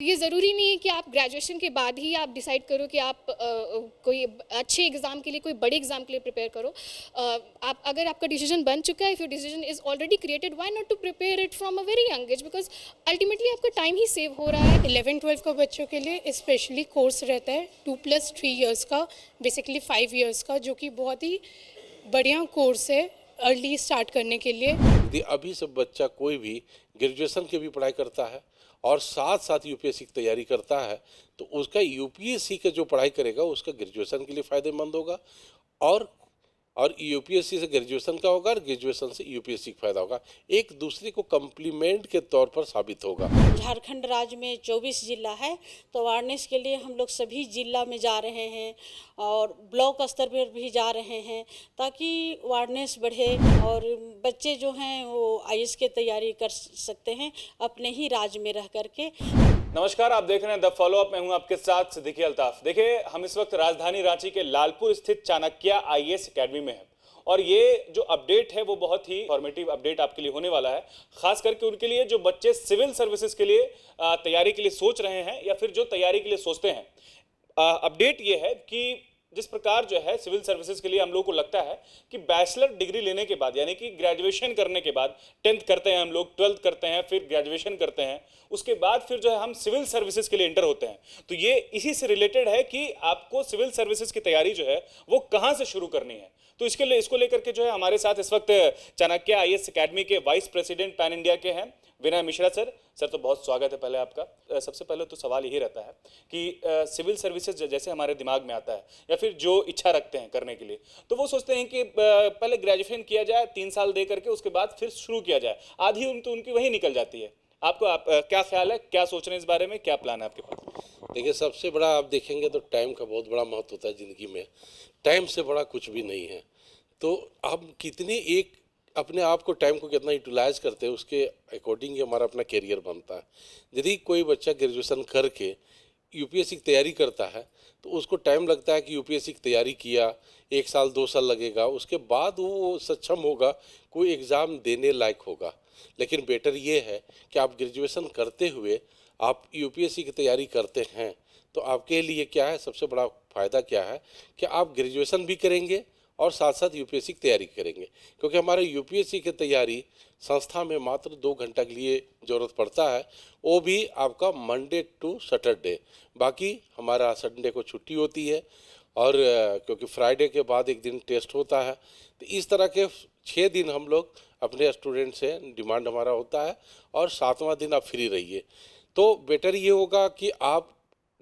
ये ज़रूरी नहीं है कि आप ग्रेजुएशन के बाद ही आप डिसाइड करो कि आप कोई अच्छे एग्ज़ाम के लिए, कोई बड़े एग्ज़ाम के लिए प्रिपेयर करो। आप अगर आपका डिसीजन बन चुका है, if your decision is already created, why not to prepare it from a very young age, because ultimately आपका टाइम ही सेव हो रहा है। 11-12 का बच्चों के लिए स्पेशली कोर्स रहता है 2+3 ईयर्स का, बेसिकली 5 ईयर्स का, जो कि बहुत ही बढ़िया कोर्स है अर्ली स्टार्ट करने के लिए। यदि अभी से बच्चा कोई भी ग्रेजुएशन की भी पढ़ाई करता है और साथ साथ यूपीएससी की तैयारी करता है तो उसका यूपीएससी का जो पढ़ाई करेगा उसका ग्रेजुएशन के लिए फ़ायदेमंद होगा। और यूपीएससी से ग्रेजुएशन का होगा और ग्रेजुएशन से यूपीएससी का फायदा होगा, एक दूसरे को कम्प्लीमेंट के तौर पर साबित होगा। झारखंड राज्य में 24 जिला है, तो अवेयरनेस के लिए हम लोग सभी जिला में जा रहे हैं और ब्लॉक स्तर पर भी जा रहे हैं ताकि अवेयरनेस बढ़े और बच्चे जो हैं वो आईएएस की तैयारी कर सकते हैं अपने ही राज्य में रह करके। नमस्कार, आप देख रहे हैं द फॉलो अप। मैं हूं आपके साथ सिद्दीकी अल्ताफ। देखिए, हम इस वक्त राजधानी रांची के लालपुर स्थित चाणक्य आईएएस एकेडमी में हैं और ये जो अपडेट है वो बहुत ही इंफॉर्मेटिव अपडेट आपके लिए होने वाला है, खास करके उनके लिए जो बच्चे सिविल सर्विसेज के लिए तैयारी के लिए सोच रहे हैं या फिर जो तैयारी के लिए सोचते हैं। अपडेट ये है कि जिस प्रकार जो है सिविल सर्विसेज के लिए हम लोग को लगता है कि बैचलर डिग्री लेने के बाद, यानी कि ग्रेजुएशन करने के बाद, 10th करते हैं हम लोग, 12th करते हैं, फिर ग्रेजुएशन करते हैं, उसके बाद फिर जो है हम सिविल सर्विसेज के लिए एंटर होते हैं। तो ये इसी से रिलेटेड है कि आपको सिविल सर्विसेज की तैयारी जो है वो कहाँ से शुरू करनी है। तो इसको लेकर के जो है हमारे साथ इस वक्त चाणक्य आईएएस एकेडमी के वाइस प्रेसिडेंट पैन इंडिया के हैं विनय मिश्रा सर। सर, तो बहुत स्वागत है पहले आपका। सबसे पहले तो सवाल यही रहता है कि सिविल सर्विसेज जैसे हमारे दिमाग में आता है या फिर जो इच्छा रखते हैं करने के लिए, तो वो सोचते हैं कि पहले ग्रेजुएशन किया जाए 3 साल दे करके, उसके बाद फिर शुरू किया जाए। आधी उनकी वही निकल जाती है। क्या ख्याल है, क्या सोच रहे हैं इस बारे में, क्या प्लान है आपके पास? देखिए, सबसे बड़ा आप देखेंगे तो टाइम का बहुत बड़ा महत्व होता है ज़िंदगी में। टाइम से बड़ा कुछ भी नहीं है। तो हम कितनी एक अपने आप को, टाइम को कितना यूटिलाइज करते हैं उसके अकॉर्डिंग ही हमारा अपना करियर बनता है। यदि कोई बच्चा ग्रेजुएशन करके यूपीएससी की तैयारी करता है तो उसको टाइम लगता है कि यूपीएससी की तैयारी किया, 1 साल 2 साल लगेगा, उसके बाद वो सक्षम होगा, कोई एग्ज़ाम देने लायक होगा। लेकिन बेटर ये है कि आप ग्रेजुएशन करते हुए आप यूपीएससी की तैयारी करते हैं तो आपके लिए क्या है, सबसे बड़ा फ़ायदा क्या है कि आप ग्रेजुएशन भी करेंगे और साथ साथ यूपीएससी की तैयारी करेंगे। क्योंकि हमारे यूपीएससी की तैयारी संस्था में मात्र 2 घंटा के लिए ज़रूरत पड़ता है, वो भी आपका मंडे टू सैटरडे। बाकी हमारा संडे को छुट्टी होती है और क्योंकि फ्राइडे के बाद एक दिन टेस्ट होता है, तो इस तरह के 6 दिन हम लोग अपने स्टूडेंट से डिमांड हमारा होता है और 7वां दिन आप फ्री रहिए। तो बेटर ये होगा कि आप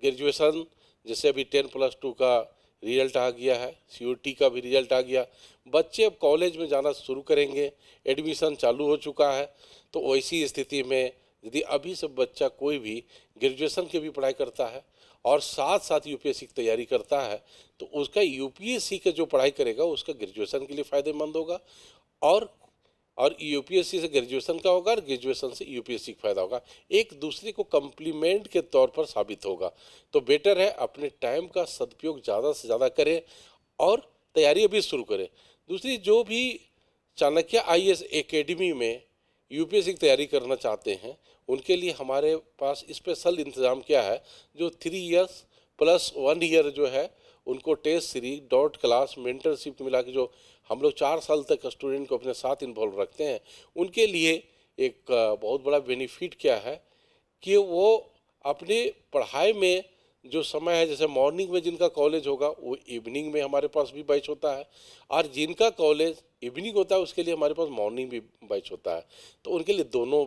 ग्रेजुएशन, जैसे अभी 10+2 का रिजल्ट आ गया है, सीयूटी का भी रिजल्ट आ गया, बच्चे अब कॉलेज में जाना शुरू करेंगे, एडमिशन चालू हो चुका है। तो वैसी स्थिति में यदि अभी से बच्चा कोई भी ग्रेजुएशन की भी पढ़ाई करता है और साथ साथ यूपीएससी की तैयारी करता है तो उसका यूपीएससी का जो पढ़ाई करेगा उसका ग्रेजुएशन के लिए फ़ायदेमंद होगा और यूपीएससी से ग्रेजुएशन का होगा और ग्रेजुएशन से यूपीएससी का फायदा होगा, एक दूसरे को कम्प्लीमेंट के तौर पर साबित होगा। तो बेटर है अपने टाइम का सदुपयोग ज़्यादा से ज़्यादा करें और तैयारी अभी शुरू करें। दूसरी, जो भी चाणक्य आईएएस एकेडमी में यूपीएससी की तैयारी करना चाहते हैं उनके लिए हमारे पास स्पेशल इंतज़ाम क्या है, जो 3 इयर्स प्लस 1 ईयर जो है उनको test series, dot class, mentorship मिला के जो हम लोग 4 साल तक स्टूडेंट को अपने साथ इन्वॉल्व रखते हैं, उनके लिए एक बहुत बड़ा बेनिफिट क्या है कि वो अपनी पढ़ाई में जो समय है, जैसे मॉर्निंग में जिनका कॉलेज होगा वो इवनिंग में हमारे पास भी बैच होता है और जिनका कॉलेज इवनिंग होता है उसके लिए हमारे पास मॉर्निंग भी बैच होता है। तो उनके लिए दोनों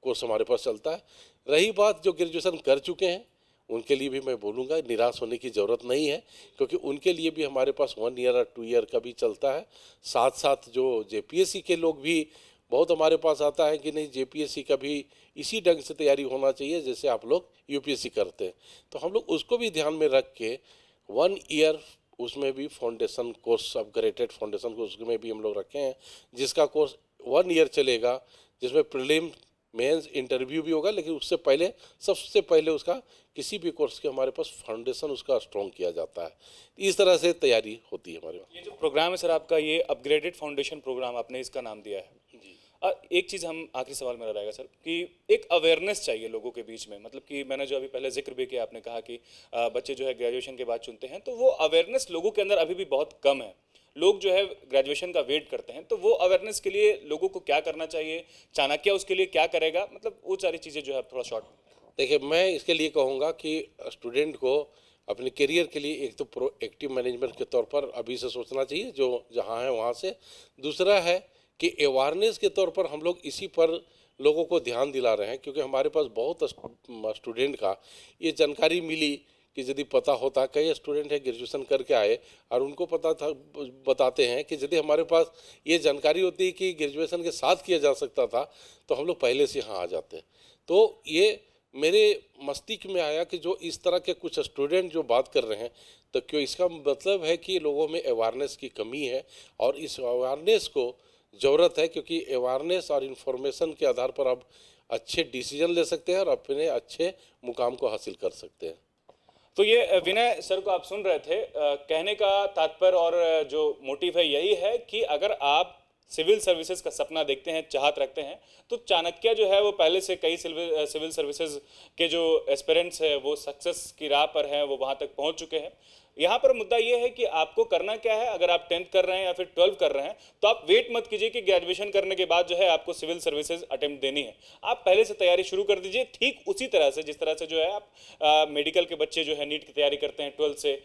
कोर्स हमारे पास चलता है। रही बात जो ग्रेजुएशन कर चुके हैं उनके लिए भी मैं बोलूँगा निराश होने की ज़रूरत नहीं है, क्योंकि उनके लिए भी हमारे पास 1 ईयर और 2 ईयर का भी चलता है। साथ साथ जो जेपीएससी के लोग भी बहुत हमारे पास आता है कि नहीं, जेपीएससी का भी इसी ढंग से तैयारी होना चाहिए जैसे आप लोग यूपीएससी करते हैं। तो हम लोग उसको भी ध्यान में रख के 1 ईयर उसमें भी foundation course, upgraded foundation course में भी हम लोग रखे हैं, जिसका कोर्स 1 ईयर चलेगा, जिसमें प्रीलिम, मेंस, इंटरव्यू भी होगा। लेकिन उससे पहले, सबसे पहले उसका किसी भी कोर्स के हमारे पास फाउंडेशन उसका स्ट्रॉन्ग किया जाता है। इस तरह से तैयारी होती है हमारे पास। ये जो प्रोग्राम है सर आपका, ये अपग्रेडेड फाउंडेशन प्रोग्राम आपने इसका नाम दिया है जी। एक चीज़ हम आखिरी सवाल मेरा रहेगा सर कि एक अवेयरनेस चाहिए लोगों के बीच में, मतलब कि मैंने जो अभी पहले जिक्र भी किया, आपने कहा कि बच्चे जो है ग्रेजुएशन के बाद चुनते हैं, तो वो अवेयरनेस लोगों के अंदर अभी भी बहुत कम है। लोग जो है ग्रेजुएशन का वेट करते हैं, तो वो अवेयरनेस के लिए लोगों को क्या करना चाहिए, चाणक्य उसके लिए क्या करेगा, मतलब वो सारी चीज़ें जो है थोड़ा शॉर्ट। देखिए, मैं इसके लिए कहूँगा कि स्टूडेंट को अपने करियर के लिए एक तो प्रोएक्टिव मैनेजमेंट के तौर पर अभी से सोचना चाहिए, जो जहाँ है वहाँ से। दूसरा है कि अवेयरनेस के तौर पर हम लोग इसी पर लोगों को ध्यान दिला रहे हैं, क्योंकि हमारे पास बहुत स्टूडेंट का ये जानकारी मिली कि यदि पता होता, कई स्टूडेंट है ग्रेजुएशन करके आए और उनको पता था, बताते हैं कि यदि हमारे पास ये जानकारी होती कि ग्रेजुएशन के साथ किया जा सकता था तो हम लोग पहले से यहाँ आ जाते। तो ये मेरे मस्तिष्क में आया कि जो इस तरह के कुछ स्टूडेंट जो बात कर रहे हैं, तो क्यों इसका मतलब है कि लोगों में अवेयरनेस की कमी है, और इस अवेयरनेस को ज़रूरत है, क्योंकि अवेयरनेस और इन्फॉर्मेशन के आधार पर आप अच्छे डिसीजन ले सकते हैं और अपने अच्छे मुकाम को हासिल कर सकते हैं। तो ये विनय सर को आप सुन रहे थे, कहने का तात्पर्य और जो मोटिव है यही है कि अगर आप सिविल सर्विसेज का सपना देखते हैं, चाहत रखते हैं, तो चाणक्य जो है वो पहले से कई सिविल सर्विसेज के जो एस्पिरेंट्स हैं वो सक्सेस की राह पर हैं, वो वहाँ तक पहुँच चुके हैं। यहाँ पर मुद्दा ये है कि आपको करना क्या है। अगर आप 10th कर रहे हैं या फिर 12th कर रहे हैं तो आप वेट मत कीजिए कि ग्रेजुएशन करने के बाद जो है आपको सिविल सर्विसेज अटेम्प्ट देनी है। आप पहले से तैयारी शुरू कर दीजिए, ठीक उसी तरह से जिस तरह से जो है आप मेडिकल के बच्चे जो है नीट की तैयारी करते हैं 12th से,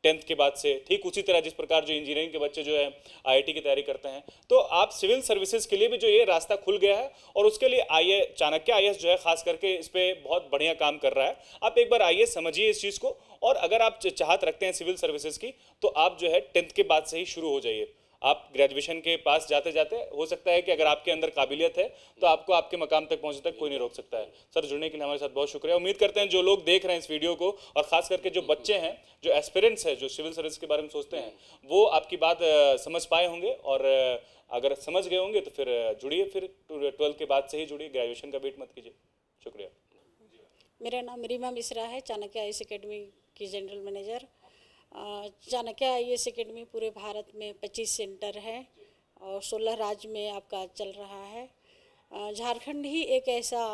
10th के बाद से, ठीक उसी तरह जिस प्रकार जो इंजीनियरिंग के बच्चे जो है आईआईटी की तैयारी करते हैं, तो आप सिविल सर्विसेज के लिए भी जो ये रास्ता खुल गया है, और उसके लिए चाणक्य आईएएस जो है खास करके इस पर बहुत बढ़िया काम कर रहा है। आप एक बार आइए, समझिए इस चीज़ को, और अगर आप चाहत रखते हैं सिविल सर्विसेज की तो आप जो है 10th के बाद से ही शुरू हो जाइए। आप ग्रेजुएशन के पास जाते जाते हो सकता है कि अगर आपके अंदर काबिलियत है तो आपको आपके मकाम तक पहुंचने तक कोई नहीं रोक सकता है। सर, जुड़ने के लिए हमारे साथ बहुत शुक्रिया। उम्मीद करते हैं जो लोग देख रहे हैं इस वीडियो को, और ख़ास करके जो बच्चे हैं, जो एस्पिरेंट्स हैं, जो सिविल सर्विस के बारे में सोचते हैं, वो आपकी बात समझ पाए होंगे, और अगर समझ गए होंगे तो फिर जुड़िए, फिर 12th के बाद से ही जुड़िए, ग्रेजुएशन का वेट मत कीजिए। शुक्रिया। मेरा नाम रीमा मिश्रा है, चाणक्य आईएएस अकेडमी की general manager. Chanakya IAS academy पूरे भारत में 25 सेंटर हैं और 16 राज्य में आपका चल रहा है। झारखंड ही एक ऐसा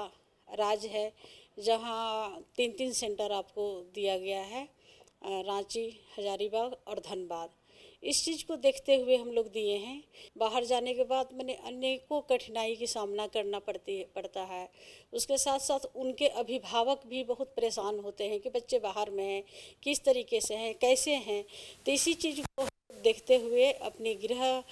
राज्य है जहां 3-3 सेंटर आपको दिया गया है, रांची, हजारीबाग और धनबाद। इस चीज़ को देखते हुए हम लोग दिए हैं। बाहर जाने के बाद मैंने अनेकों कठिनाई की सामना करना पड़ता है। उसके साथ साथ उनके अभिभावक भी बहुत परेशान होते हैं कि बच्चे बाहर में हैं, किस तरीके से हैं, कैसे हैं। तो इसी चीज़ को देखते हुए अपनी गृह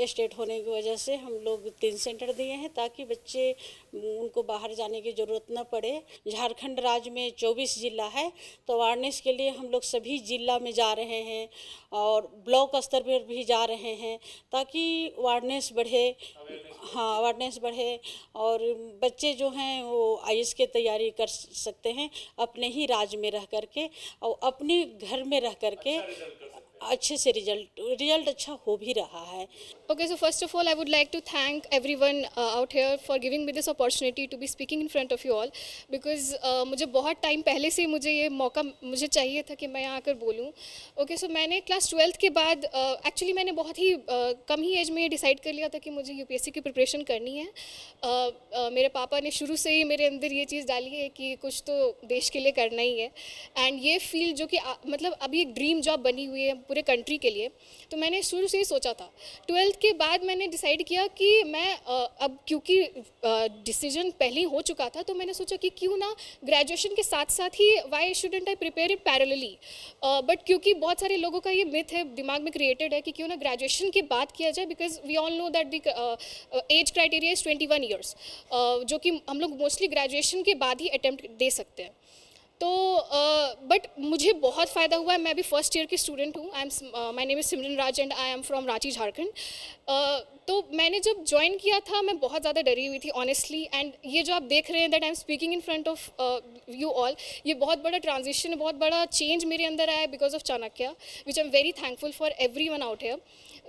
स्टेट होने की वजह से हम लोग 3 सेंटर दिए हैं ताकि बच्चे उनको बाहर जाने की ज़रूरत न पड़े। झारखंड राज्य में 24 ज़िला है, तो अवेयरनेस के लिए हम लोग सभी ज़िला में जा रहे हैं और ब्लॉक स्तर पर भी जा रहे हैं ताकि अवेयरनेस बढ़े। हाँ, अवेयरनेस बढ़े और बच्चे जो हैं वो आईएएस की तैयारी कर सकते हैं अपने ही राज्य में रह करके, और अपने घर में रह करके अच्छे से रिजल्ट अच्छा हो भी रहा है। Okay, so first of all, I would like to thank everyone out here for giving me this opportunity to be speaking in front of you all, because मुझे बहुत टाइम पहले से मुझे ये मौका मुझे चाहिए था कि मैं यहाँ आकर बोलूँ। Okay, so मैंने क्लास 12th के बाद एक्चुअली मैंने बहुत ही कम ही एज में ये डिसाइड कर लिया था कि मुझे यूपीएससी की प्रिपरेशन करनी है। मेरे पापा ने शुरू से ही मेरे अंदर ये चीज़ डाली है कि कुछ तो देश के लिए करना ही है, एंड ये फील्ड जो कि मतलब अभी एक ड्रीम जॉब बनी हुई है पूरे कंट्री के लिए, तो मैंने शुरू से ही सोचा था। 12th के बाद मैंने डिसाइड किया कि मैं अब क्योंकि डिसीजन पहले ही हो चुका था, तो मैंने सोचा कि क्यों ना ग्रेजुएशन के साथ साथ ही why shouldn't I prepare it parallelly. But क्योंकि बहुत सारे लोगों का ये मिथ है, दिमाग में क्रिएटेड है कि क्यों ना ग्रेजुएशन के बाद किया जाए, because we all know that the age criteria is 21 years, जो कि हम लोग मोस्टली ग्रेजुएशन के बाद ही अटैम्प्ट दे सकते हैं। तो बट मुझे बहुत फ़ायदा हुआ है। मैं अभी फर्स्ट ईयर की स्टूडेंट हूँ। My name is Simran Raj and I am from Ranchi, Jharkhand. तो मैंने जब ज्वाइन किया था मैं बहुत ज़्यादा डरी हुई थी ऑनेस्टली, एंड ये जो आप देख रहे हैं that I am speaking in front of you all, ये बहुत बड़ा ट्रांजिशन, बहुत बड़ा चेंज मेरे अंदर आया because of Chanakya, which I am very thankful for everyone out here.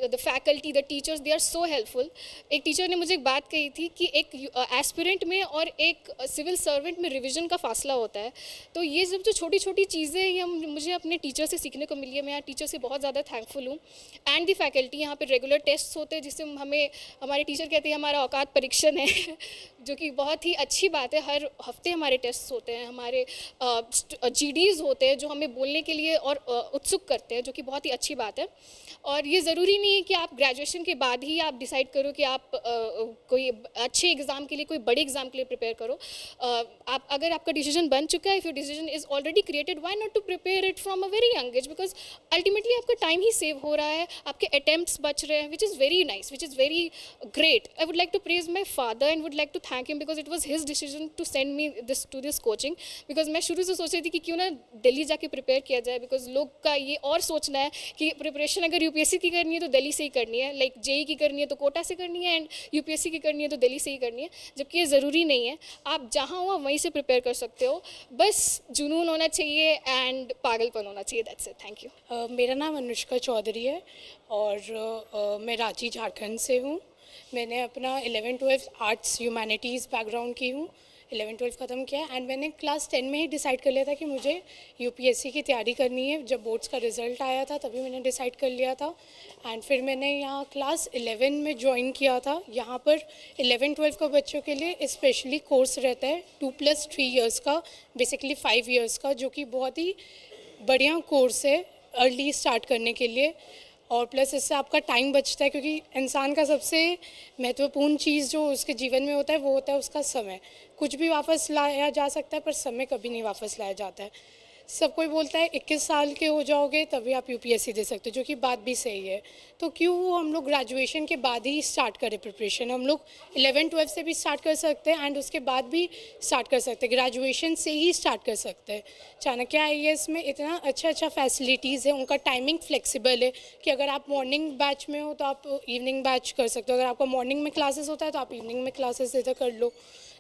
The faculty, the teachers, they are so helpful. एक teacher ने मुझे एक बात कही थी कि एक एस्पिरेंट में और एक सिविल सर्वेंट में रिवीजन का फासला होता है। तो ये सब जो छोटी छोटी चीज़ें ये मुझे अपने टीचर से सीखने को मिली है। मैं यहाँ टीचर से बहुत ज़्यादा थैंकफुल हूँ, एंड द फैकल्टी। यहाँ पे रेगुलर टेस्ट होते हैं जिससे हमें हमारे टीचर कहते हैं हमारा औकात परीक्षण है जो कि बहुत ही अच्छी बात है। हर हफ्ते हमारे टेस्ट होते हैं, हमारे जीडीज़ होते हैं जो हमें बोलने के लिए और उत्सुक करते हैं, जो कि बहुत ही अच्छी बात है। और ये ज़रूरी नहीं है कि आप ग्रेजुएशन के बाद ही आप डिसाइड करो कि आप कोई अच्छे एग्ज़ाम के लिए, कोई बड़े एग्ज़ाम के लिए प्रिपेयर करो। आप अगर आपका डिसीजन बन चुका है, if your decision is already created, why not to prepare it from a very young age, because ultimately आपका टाइम ही सेव हो रहा है, आपके अटेम्प्ट्स बच रहे हैं, which is very nice, which is very great. I would like to praise my father and would like to thank him because it was his decision to send me this coaching. Because मैं शुरू से सोच रही थी कि क्यों ना दिल्ली जाके प्रिपेयर किया जाए, बिकॉज लोग का ये और सोचना है कि प्रिपरेशन अगर यूपीएससी की करनी है तो दिल्ली से ही करनी है, लाइक जेई की करनी है तो कोटा से करनी है, एंड यूपीएससी की करनी है तो दिल्ली से ही करनी है, जबकि ये ज़रूरी नहीं है। आप जहाँ हो वहीं से प्रिपेयर कर सकते हो, बस जुनून होना चाहिए एंड पागलपन होना चाहिए, दैट्स इट। Thank you. मेरा नाम अनुष्का चौधरी है और मैं रांची झारखंड से हूँ। मैंने अपना 11-12 आर्ट्स ह्यूमैनिटीज़ बैकग्राउंड की हूँ, 11-12 ख़त्म किया है एंड मैंने क्लास 10 में ही डिसाइड कर लिया था कि मुझे यूपीएससी की तैयारी करनी है। जब बोर्ड्स का रिज़ल्ट आया था तभी मैंने डिसाइड कर लिया था एंड फिर मैंने यहाँ क्लास 11 में ज्वाइन किया था। यहाँ पर 11-12 का बच्चों के लिए स्पेशली कोर्स रहता है 2+3 इयर्स का, बेसिकली 5 इयर्स का, जो कि बहुत ही बढ़िया कोर्स है अर्ली स्टार्ट करने के लिए। और प्लस इससे आपका टाइम बचता है, क्योंकि इंसान का सबसे महत्वपूर्ण चीज़ जो उसके जीवन में होता है वो होता है उसका समय। कुछ भी वापस लाया जा सकता है पर समय कभी नहीं वापस लाया जाता है। सब कोई बोलता है 21 साल के हो जाओगे तभी आप यूपीएससी दे सकते हो, जो कि बात भी सही है। तो क्यों हम लोग ग्रेजुएशन के बाद ही स्टार्ट करें प्रिपरेशन? हम लोग 11-12 से भी स्टार्ट कर सकते हैं एंड उसके बाद भी स्टार्ट कर सकते हैं, ग्रेजुएशन से ही स्टार्ट कर सकते हैं। चाणक्य आईएएस में इतना अच्छा फैसिलिटीज़ है, उनका टाइमिंग फ्लेक्सिबल है कि अगर आप मॉर्निंग बैच में हो तो आप इवनिंग बैच कर सकते हो, अगर आपका मॉर्निंग में क्लासेस होता है तो आप इवनिंग में क्लासेस इधर कर लो।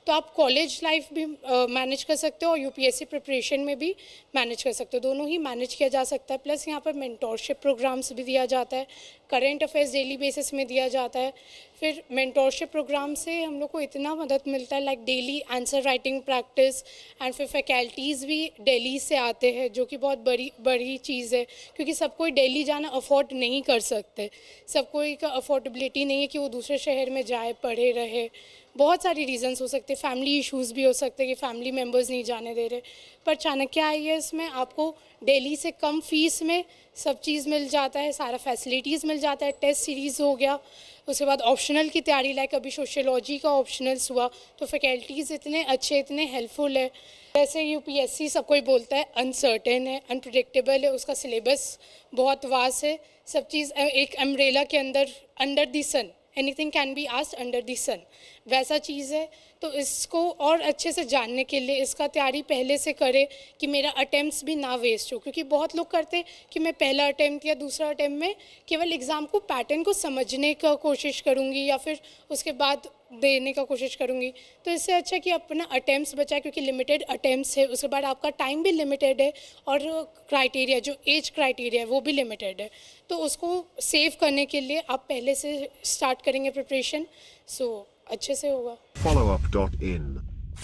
तो आप कॉलेज लाइफ भी मैनेज कर सकते हो और यूपीएससी प्रिपरेशन में भी मैनेज कर सकते हो, दोनों ही मैनेज किया जा सकता है। प्लस यहाँ पर मेंटोरशिप प्रोग्राम्स भी दिया जाता है, करंट अफेयर्स डेली बेसिस में दिया जाता है। फिर मेंटोरशिप प्रोग्राम से हम लोग को इतना मदद मिलता है, like daily answer writing practice and फिर फैकल्टीज़ भी दिल्ली से आते हैं, जो कि बहुत बड़ी चीज़ है, क्योंकि सब कोई दिल्ली जाना अफोर्ड नहीं कर सकते। सब कोई का अफोर्डेबिलिटी नहीं है कि वो दूसरे शहर में जाए, पढ़े रहे। बहुत सारी रीजंस हो सकते हैं, फैमिली इश्यूज़ भी हो सकते हैं कि फैमिली मेम्बर्स नहीं जाने दे रहे। पर चाणक्य आईएएस में आपको दिल्ली से कम फीस में सब चीज़ मिल जाता है, सारा फैसिलिटीज़ मिल जाता है। टेस्ट सीरीज़ हो गया, उसके बाद ऑप्शनल की तैयारी, लाइक अभी सोशियोलॉजी का ऑप्शनल्स हुआ, तो फैकल्टीज़ इतने अच्छे, इतने हेल्पफुल है। जैसे यूपीएससी सब कोई बोलता है अनसर्टेन है, अनप्रिडिक्टेबल है, उसका सिलेबस बहुत वास्ट है, सब चीज़ एक अम्ब्रेला के under the sun, anything can be asked under the sun, वैसा चीज़ है। तो इसको और अच्छे से जानने के लिए इसका तैयारी पहले से करे कि मेरा अटेम्प्ट्स भी ना वेस्ट हो, क्योंकि बहुत लोग करते हैं कि मैं पहला अटेम्प्ट या दूसरा अटेम्प्ट में केवल एग्ज़ाम को पैटर्न को समझने का कोशिश करूँगी या फिर उसके बाद देने का कोशिश करूँगी। तो इससे अच्छा कि अपना अटेम्प्ट्स बचाए, क्योंकि लिमिटेड अटेम्प्ट्स है, उसके बाद आपका टाइम भी लिमिटेड है और क्राइटेरिया जो एज क्राइटेरिया है वो भी लिमिटेड है। तो उसको सेव करने के लिए आप पहले से स्टार्ट करेंगे प्रिपरेशन, सो अच्छे से होगा। Followup.in.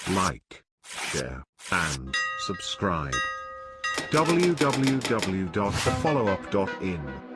Like, share, and subscribe. www.thefollowup.in